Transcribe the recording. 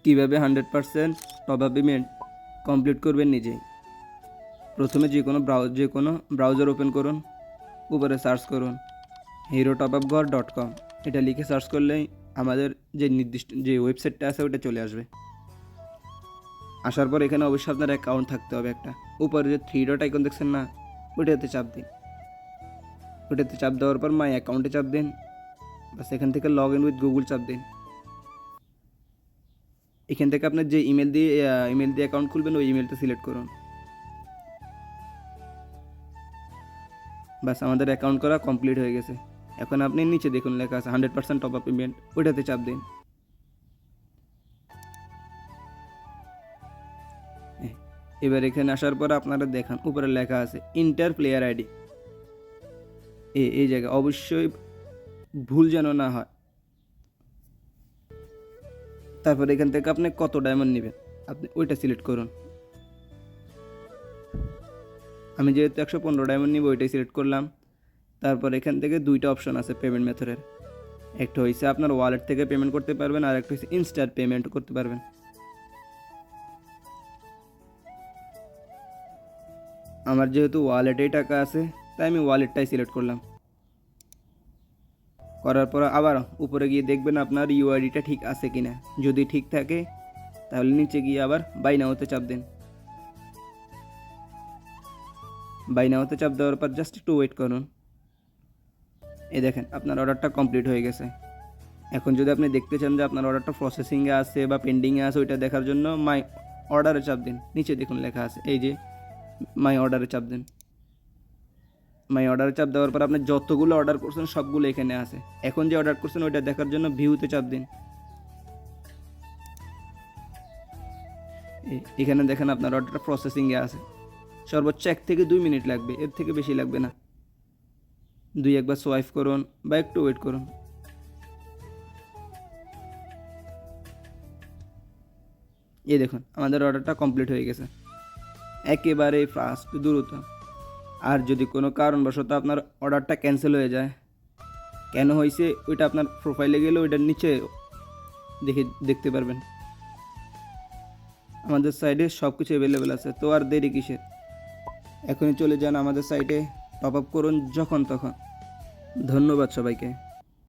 কীভাবে 100% top up payment complete করবেন নিজেই। প্রথমে যে কোনো ব্রাউজার ওপেন করুন, উপরে সার্চ করুন herotopupghar.com। এটা লিখে সার্চ করলেই আমাদের যে নির্দিষ্ট যে ওয়েবসাইটটা আছে ওটা চলে আসবে। আসার পর এখানে অবশ্যই আপনার অ্যাকাউন্ট থাকতে হবে একটা। উপরে যে 3 ডট আইকন দেখছেন না, ওটাতে চাপ দিন। ওটাতে চাপ দেওয়ার পর মাই অ্যাকাউন্টে চাপ দিন। বাস এখান থেকে লগ ইন উইথ গুগল চাপ দিন। এখান থেকে আপনার যে ইমেল দিয়ে অ্যাকাউন্ট খুলবেন ওই ইমেলটা সিলেক্ট করুন। বাস আমাদের অ্যাকাউন্ট করা কমপ্লিট হয়ে গেছে। এখন আপনি নিচে দেখুন লেখা আছে 100% টপ আপ পেমেন্ট, ওইটাতে চাপ দিন। এবার এখানে আসার পর আপনারা দেখান উপরে লেখা আছে ইন্টার প্লেয়ার আইডি। এই জায়গায় অবশ্যই ভুল যেন না হয়। তারপর এখান থেকে আপনি কত ডায়মন্ড নেবেন আপনি ওইটা সিলেক্ট করুন। আমি যেহেতু 115 ডায়মন্ড নিব ওইটাই সিলেক্ট করলাম। তারপর এখান থেকে দুইটা অপশন আছে পেমেন্ট মেথডের। একটা হয়েছে আপনার ওয়ালেট থেকে পেমেন্ট করতে পারবেন, আর একটা হচ্ছে ইনস্ট্যান্ট পেমেন্ট করতে পারবেন। আমার যেহেতু ওয়ালেটেই টাকা আছে তাই আমি ওয়ালেটটাই সিলেক্ট করলাম। করার পর আবার উপরে গিয়ে দেখবেন আপনার ইউআইডিটা ঠিক আছে কিনা। যদি ঠিক থাকে তাহলে নিচে গিয়ে আবার বাই নাওতে চাপ দিন। বাই নাওতে চাপ দেওয়ার পর জাস্ট একটু ওয়েট করুন। এই দেখেন আপনার অর্ডারটা কমপ্লিট হয়ে গেছে। এখন যদি আপনি দেখতে চান যে আপনার অর্ডারটা প্রসেসিংয়ে আছে বা পেন্ডিংয়ে আছে ওইটা দেখার জন্য মাই অর্ডারে চাপ দিন। নিচে দেখুন লেখা আছে এই যে মাই অর্ডারে চাপ দিন। মাই অর্ডারে চাপ দেওয়ার পর আপনি যতগুলো অর্ডার করছেন সবগুলো এখানে আছে। এখন যে অর্ডার করছেন ওইটা দেখার জন্য ভিউতে চাপ দিন। এখানে দেখেন আপনার অর্ডারটা প্রসেসিংয়ে আছে। সর্বোচ্চ 1 থেকে 2 মিনিট লাগবে, এর থেকে বেশি লাগবে না। একবার সোয়াইপ করুন বা একটু ওয়েট করুন। এই দেখুন আমাদের অর্ডারটা কমপ্লিট হয়ে গেছে, একেবারে ফাস্ট দ্রুত। আর যদি কোনো কারণবশত আপনার অর্ডারটা ক্যান্সেল হয়ে যায়, কেন হয়েছে ওইটা আপনার প্রোফাইলে গেলে ওইটার নিচে দেখতে পারবেন। আমাদের সাইটে সব কিছু অ্যাভেলেবেল আছে, তো আর দেরি কিসের, এখনই চলে যান আমাদের সাইটে, টপ আপ করুন যখন তখন। ধন্যবাদ সবাইকে।